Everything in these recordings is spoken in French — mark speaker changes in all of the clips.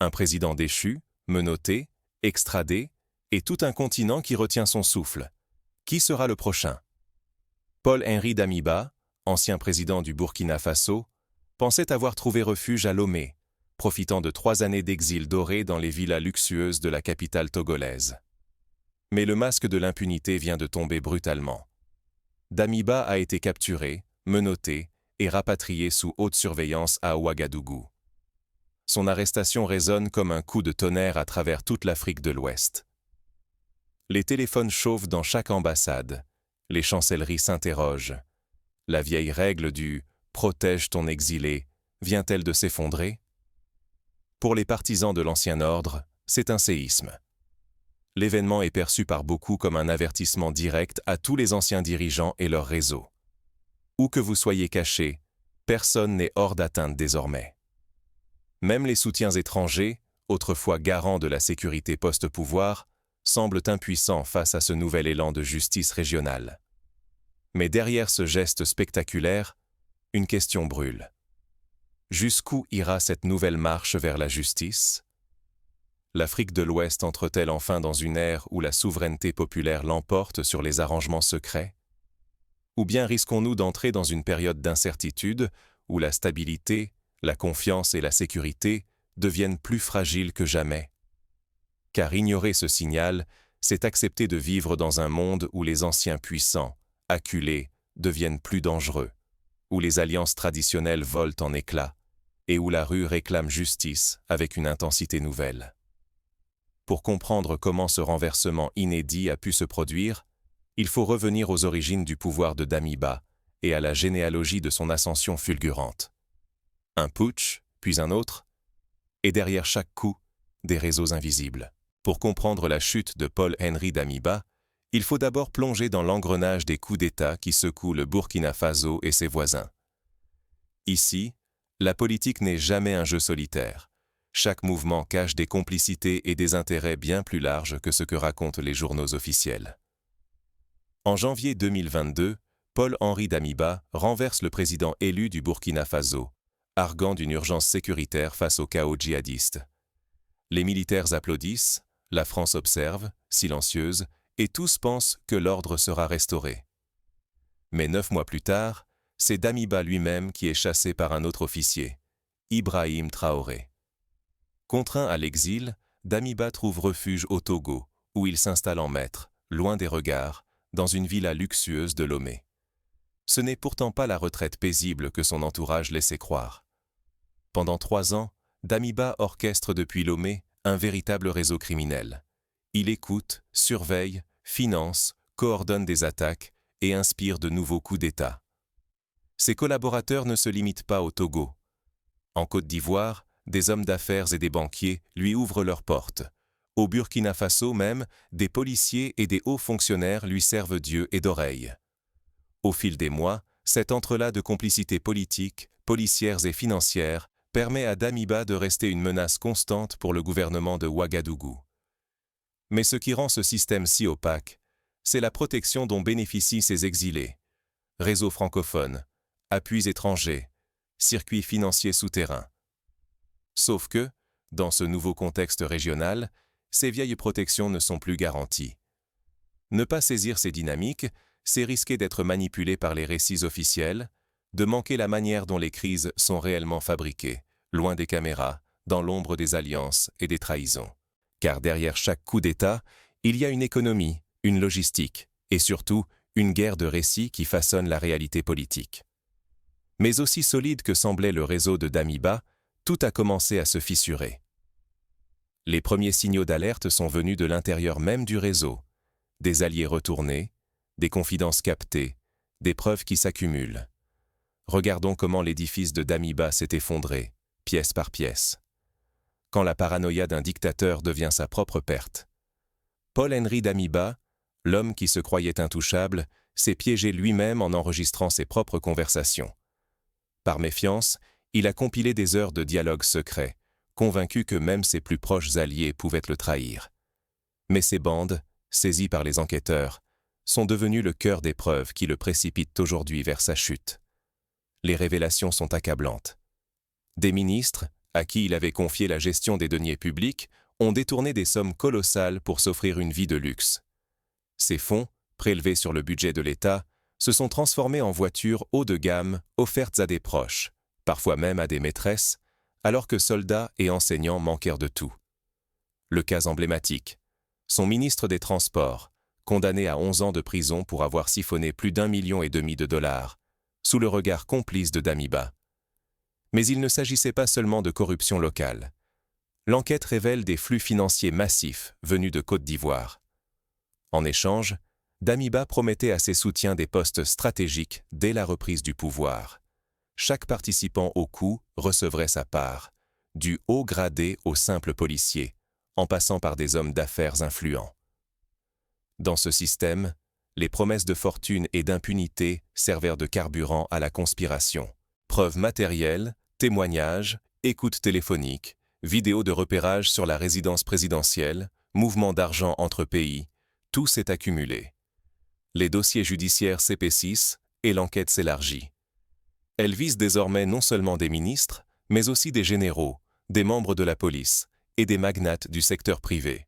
Speaker 1: Un président déchu, menotté, extradé, et tout un continent qui retient son souffle. Qui sera le prochain? Paul-Henri Damiba, ancien président du Burkina Faso, pensait avoir trouvé refuge à Lomé, profitant de 3 années d'exil doré dans les villas luxueuses de la capitale togolaise. Mais le masque de l'impunité vient de tomber brutalement. Damiba a été capturé, menotté et rapatrié sous haute surveillance à Ouagadougou. Son arrestation résonne comme un coup de tonnerre à travers toute l'Afrique de l'Ouest. Les téléphones chauffent dans chaque ambassade, les chancelleries s'interrogent. La vieille règle du « protège ton exilé » vient-elle de s'effondrer? Pour les partisans de l'ancien ordre, c'est un séisme. L'événement est perçu par beaucoup comme un avertissement direct à tous les anciens dirigeants et leurs réseaux. Où que vous soyez cachés, personne n'est hors d'atteinte désormais. Même les soutiens étrangers, autrefois garants de la sécurité post-pouvoir, semblent impuissants face à ce nouvel élan de justice régionale. Mais derrière ce geste spectaculaire, une question brûle. Jusqu'où ira cette nouvelle marche vers la justice? L'Afrique de l'Ouest entre-t-elle enfin dans une ère où la souveraineté populaire l'emporte sur les arrangements secrets? Ou bien risquons-nous d'entrer dans une période d'incertitude où la stabilité, la confiance et la sécurité deviennent plus fragiles que jamais? Car ignorer ce signal, c'est accepter de vivre dans un monde où les anciens puissants, acculés, deviennent plus dangereux, où les alliances traditionnelles volent en éclats, et où la rue réclame justice avec une intensité nouvelle. Pour comprendre comment ce renversement inédit a pu se produire, il faut revenir aux origines du pouvoir de Damiba et à la généalogie de son ascension fulgurante. Un putsch, puis un autre, et derrière chaque coup, des réseaux invisibles. Pour comprendre la chute de Paul-Henri Damiba, il faut d'abord plonger dans l'engrenage des coups d'État qui secouent le Burkina Faso et ses voisins. Ici, la politique n'est jamais un jeu solitaire. Chaque mouvement cache des complicités et des intérêts bien plus larges que ce que racontent les journaux officiels. En janvier 2022, Paul-Henri Damiba renverse le président élu du Burkina Faso, arguant d'une urgence sécuritaire face au chaos djihadiste. Les militaires applaudissent, la France observe, silencieuse, et tous pensent que l'ordre sera restauré. Mais 9 mois plus tard, c'est Damiba lui-même qui est chassé par un autre officier, Ibrahim Traoré. Contraint à l'exil, Damiba trouve refuge au Togo, où il s'installe en maître, loin des regards, dans une villa luxueuse de Lomé. Ce n'est pourtant pas la retraite paisible que son entourage laissait croire. Pendant 3 ans, Damiba orchestre depuis Lomé un véritable réseau criminel. Il écoute, surveille, finance, coordonne des attaques et inspire de nouveaux coups d'État. Ses collaborateurs ne se limitent pas au Togo. En Côte d'Ivoire, des hommes d'affaires et des banquiers lui ouvrent leurs portes. Au Burkina Faso même, des policiers et des hauts fonctionnaires lui servent d'yeux et d'oreilles. Au fil des mois, cet entrelac de complicités politiques, policières et financières permet à Damiba de rester une menace constante pour le gouvernement de Ouagadougou. Mais ce qui rend ce système si opaque, c'est la protection dont bénéficient ces exilés. Réseaux francophones, appuis étrangers, circuits financiers souterrains. Sauf que, dans ce nouveau contexte régional, ces vieilles protections ne sont plus garanties. Ne pas saisir ces dynamiques, c'est risquer d'être manipulé par les récits officiels, de manquer la manière dont les crises sont réellement fabriquées, loin des caméras, dans l'ombre des alliances et des trahisons. Car derrière chaque coup d'État, il y a une économie, une logistique, et surtout une guerre de récits qui façonne la réalité politique. Mais aussi solide que semblait le réseau de Damiba, tout a commencé à se fissurer. Les premiers signaux d'alerte sont venus de l'intérieur même du réseau, des alliés retournés, des confidences captées, des preuves qui s'accumulent. Regardons comment l'édifice de Damiba s'est effondré, pièce par pièce. Quand la paranoïa d'un dictateur devient sa propre perte. Paul-Henri Damiba, l'homme qui se croyait intouchable, s'est piégé lui-même en enregistrant ses propres conversations. Par méfiance, il a compilé des heures de dialogue secret, convaincu que même ses plus proches alliés pouvaient le trahir. Mais ces bandes, saisies par les enquêteurs, sont devenues le cœur des preuves qui le précipitent aujourd'hui vers sa chute. Les révélations sont accablantes. Des ministres, à qui il avait confié la gestion des deniers publics, ont détourné des sommes colossales pour s'offrir une vie de luxe. Ces fonds, prélevés sur le budget de l'État, se sont transformés en voitures haut de gamme offertes à des proches, parfois même à des maîtresses, alors que soldats et enseignants manquèrent de tout. Le cas emblématique, son ministre des Transports, condamné à 11 ans de prison pour avoir siphonné plus d'1,5 million de dollars, sous le regard complice de Damiba. Mais il ne s'agissait pas seulement de corruption locale. L'enquête révèle des flux financiers massifs venus de Côte d'Ivoire. En échange, Damiba promettait à ses soutiens des postes stratégiques dès la reprise du pouvoir. Chaque participant au coup recevrait sa part, du haut gradé au simple policier, en passant par des hommes d'affaires influents. Dans ce système, les promesses de fortune et d'impunité servirent de carburant à la conspiration. Preuves matérielles, témoignages, écoutes téléphoniques, vidéos de repérage sur la résidence présidentielle, mouvements d'argent entre pays, tout s'est accumulé. Les dossiers judiciaires s'épaississent et l'enquête s'élargit. Elle vise désormais non seulement des ministres, mais aussi des généraux, des membres de la police et des magnates du secteur privé.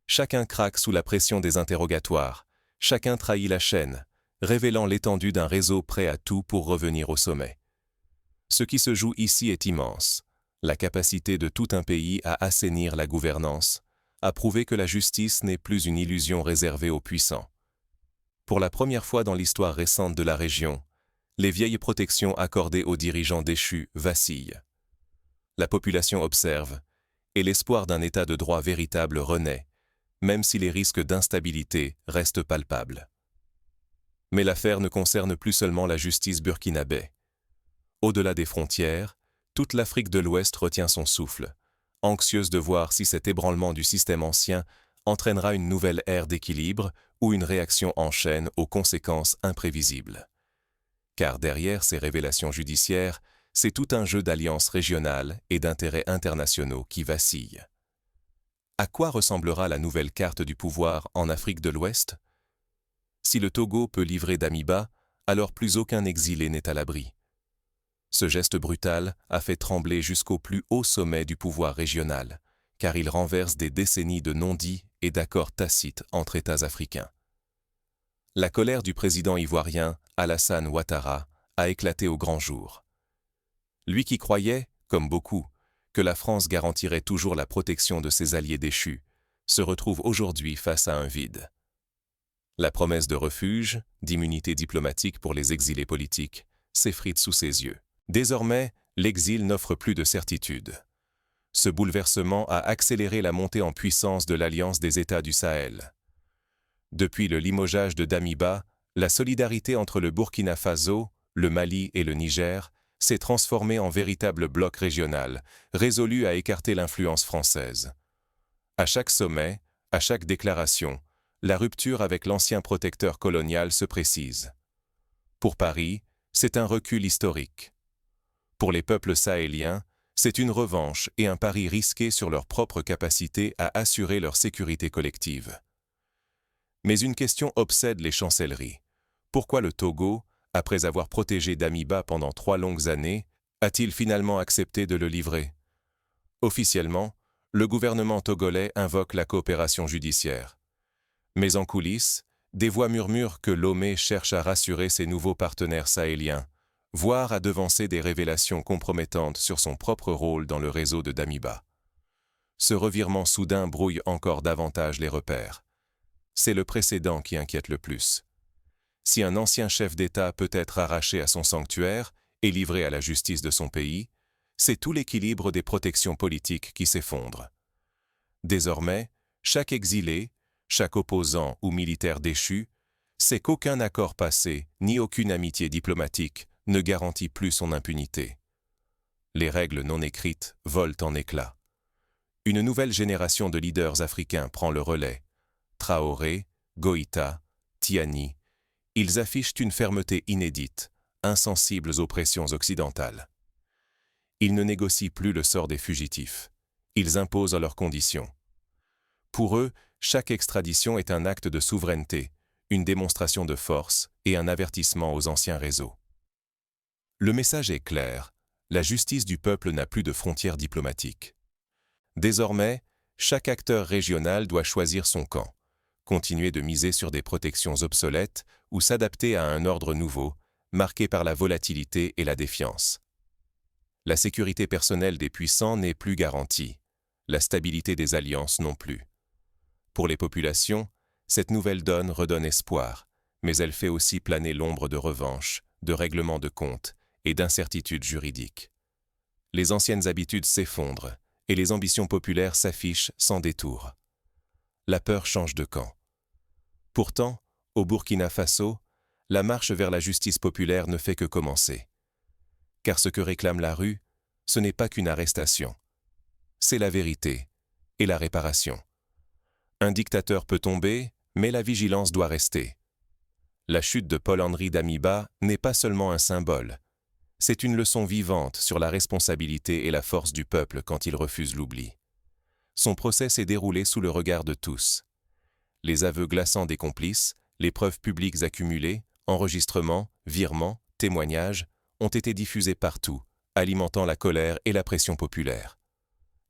Speaker 1: Chacun craque sous la pression des interrogatoires, chacun trahit la chaîne, révélant l'étendue d'un réseau prêt à tout pour revenir au sommet. Ce qui se joue ici est immense, la capacité de tout un pays à assainir la gouvernance, à prouver que la justice n'est plus une illusion réservée aux puissants. Pour la première fois dans l'histoire récente de la région, les vieilles protections accordées aux dirigeants déchus vacillent. La population observe, et l'espoir d'un état de droit véritable renaît, même si les risques d'instabilité restent palpables. Mais l'affaire ne concerne plus seulement la justice burkinabé. Au-delà des frontières, toute l'Afrique de l'Ouest retient son souffle, anxieuse de voir si cet ébranlement du système ancien entraînera une nouvelle ère d'équilibre ou une réaction en chaîne aux conséquences imprévisibles. Car derrière ces révélations judiciaires, c'est tout un jeu d'alliances régionales et d'intérêts internationaux qui vacillent. À quoi ressemblera la nouvelle carte du pouvoir en Afrique de l'Ouest? Si le Togo peut livrer Damiba, alors plus aucun exilé n'est à l'abri. Ce geste brutal a fait trembler jusqu'au plus haut sommet du pouvoir régional, car il renverse des décennies de non-dits et d'accords tacites entre États africains. La colère du président ivoirien, Alassane Ouattara, a éclaté au grand jour. Lui qui croyait, comme beaucoup, que la France garantirait toujours la protection de ses alliés déchus, se retrouve aujourd'hui face à un vide. La promesse de refuge, d'immunité diplomatique pour les exilés politiques, s'effrite sous ses yeux. Désormais, l'exil n'offre plus de certitude. Ce bouleversement a accéléré la montée en puissance de l'Alliance des États du Sahel. Depuis le limogeage de Damiba, la solidarité entre le Burkina Faso, le Mali et le Niger s'est transformée en véritable bloc régional, résolu à écarter l'influence française. À chaque sommet, à chaque déclaration, la rupture avec l'ancien protecteur colonial se précise. Pour Paris, c'est un recul historique. Pour les peuples sahéliens, c'est une revanche et un pari risqué sur leur propre capacité à assurer leur sécurité collective. Mais une question obsède les chancelleries. Pourquoi le Togo, après avoir protégé Damiba pendant 3 longues années, a-t-il finalement accepté de le livrer? Officiellement, le gouvernement togolais invoque la coopération judiciaire. Mais en coulisses, des voix murmurent que Lomé cherche à rassurer ses nouveaux partenaires sahéliens, voire à devancer des révélations compromettantes sur son propre rôle dans le réseau de Damiba. Ce revirement soudain brouille encore davantage les repères. C'est le précédent qui inquiète le plus. Si un ancien chef d'État peut être arraché à son sanctuaire et livré à la justice de son pays, c'est tout l'équilibre des protections politiques qui s'effondre. Désormais, chaque exilé, chaque opposant ou militaire déchu, sait qu'aucun accord passé ni aucune amitié diplomatique ne garantit plus son impunité. Les règles non écrites volent en éclats. Une nouvelle génération de leaders africains prend le relais. Traoré, Goïta, Tiani, ils affichent une fermeté inédite, insensibles aux pressions occidentales. Ils ne négocient plus le sort des fugitifs. Ils imposent leurs conditions. Pour eux, chaque extradition est un acte de souveraineté, une démonstration de force et un avertissement aux anciens réseaux. Le message est clair, la justice du peuple n'a plus de frontières diplomatiques. Désormais, chaque acteur régional doit choisir son camp, continuer de miser sur des protections obsolètes ou s'adapter à un ordre nouveau, marqué par la volatilité et la défiance. La sécurité personnelle des puissants n'est plus garantie, la stabilité des alliances non plus. Pour les populations, cette nouvelle donne redonne espoir, mais elle fait aussi planer l'ombre de revanche, de règlement de comptes et d'incertitudes juridiques. Les anciennes habitudes s'effondrent et les ambitions populaires s'affichent sans détour. La peur change de camp. Pourtant, au Burkina Faso, la marche vers la justice populaire ne fait que commencer. Car ce que réclame la rue, ce n'est pas qu'une arrestation. C'est la vérité et la réparation. Un dictateur peut tomber, mais la vigilance doit rester. La chute de Paul-Henri Damiba n'est pas seulement un symbole. C'est une leçon vivante sur la responsabilité et la force du peuple quand il refuse l'oubli. Son procès s'est déroulé sous le regard de tous. Les aveux glaçants des complices, les preuves publiques accumulées, enregistrements, virements, témoignages, ont été diffusés partout, alimentant la colère et la pression populaire.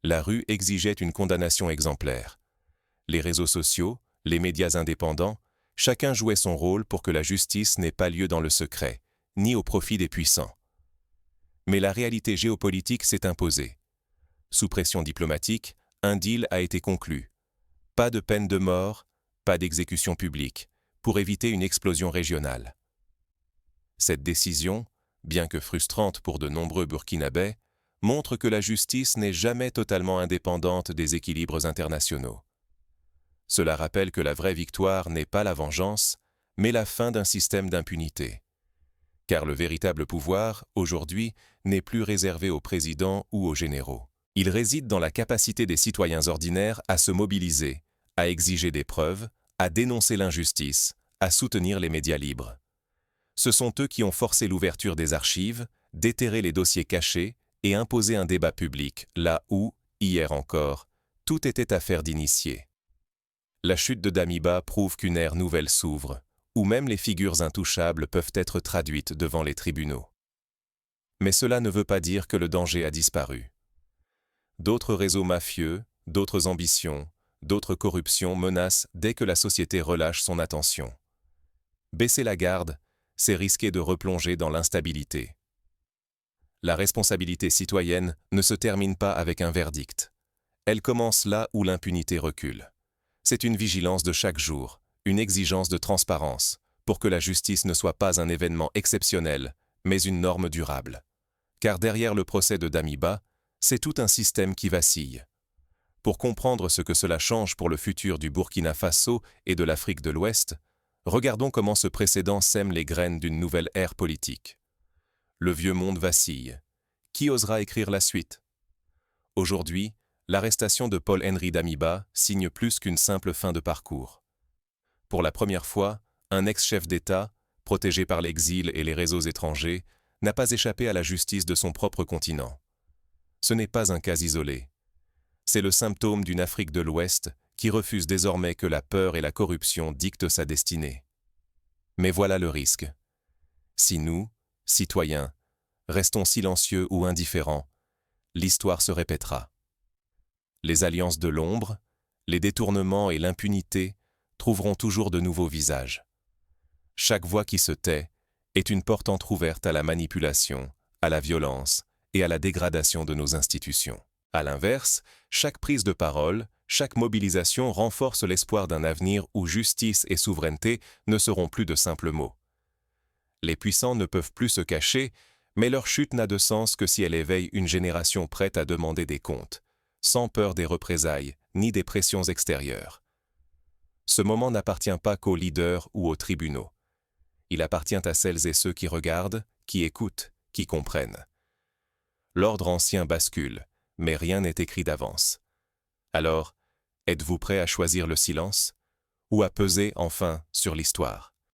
Speaker 1: La rue exigeait une condamnation exemplaire. Les réseaux sociaux, les médias indépendants, chacun jouait son rôle pour que la justice n'ait pas lieu dans le secret, ni au profit des puissants. Mais la réalité géopolitique s'est imposée. Sous pression diplomatique, un deal a été conclu. Pas de peine de mort, pas d'exécution publique, pour éviter une explosion régionale. Cette décision, bien que frustrante pour de nombreux Burkinabés, montre que la justice n'est jamais totalement indépendante des équilibres internationaux. Cela rappelle que la vraie victoire n'est pas la vengeance, mais la fin d'un système d'impunité. Car le véritable pouvoir, aujourd'hui, n'est plus réservé aux présidents ou aux généraux. Il réside dans la capacité des citoyens ordinaires à se mobiliser, à exiger des preuves, à dénoncer l'injustice, à soutenir les médias libres. Ce sont eux qui ont forcé l'ouverture des archives, déterré les dossiers cachés et imposé un débat public, là où, hier encore, tout était affaire d'initiés. La chute de Damiba prouve qu'une ère nouvelle s'ouvre, où même les figures intouchables peuvent être traduites devant les tribunaux. Mais cela ne veut pas dire que le danger a disparu. D'autres réseaux mafieux, d'autres ambitions, d'autres corruptions menacent dès que la société relâche son attention. Baisser la garde, c'est risquer de replonger dans l'instabilité. La responsabilité citoyenne ne se termine pas avec un verdict. Elle commence là où l'impunité recule. C'est une vigilance de chaque jour, une exigence de transparence, pour que la justice ne soit pas un événement exceptionnel, mais une norme durable. Car derrière le procès de Damiba, c'est tout un système qui vacille. Pour comprendre ce que cela change pour le futur du Burkina Faso et de l'Afrique de l'Ouest, regardons comment ce précédent sème les graines d'une nouvelle ère politique. Le vieux monde vacille. Qui osera écrire la suite? Aujourd'hui, l'arrestation de Paul-Henri Damiba signe plus qu'une simple fin de parcours. Pour la première fois, un ex-chef d'État, protégé par l'exil et les réseaux étrangers, n'a pas échappé à la justice de son propre continent. Ce n'est pas un cas isolé. C'est le symptôme d'une Afrique de l'Ouest qui refuse désormais que la peur et la corruption dictent sa destinée. Mais voilà le risque. Si nous, citoyens, restons silencieux ou indifférents, l'histoire se répétera. Les alliances de l'ombre, les détournements et l'impunité trouveront toujours de nouveaux visages. Chaque voix qui se tait est une porte entr'ouverte à la manipulation, à la violence et à la dégradation de nos institutions. À l'inverse, chaque prise de parole, chaque mobilisation renforce l'espoir d'un avenir où justice et souveraineté ne seront plus de simples mots. Les puissants ne peuvent plus se cacher, mais leur chute n'a de sens que si elle éveille une génération prête à demander des comptes, sans peur des représailles ni des pressions extérieures. Ce moment n'appartient pas qu'aux leaders ou aux tribunaux. Il appartient à celles et ceux qui regardent, qui écoutent, qui comprennent. L'ordre ancien bascule, mais rien n'est écrit d'avance. Alors, êtes-vous prêt à choisir le silence ou à peser enfin sur l'histoire?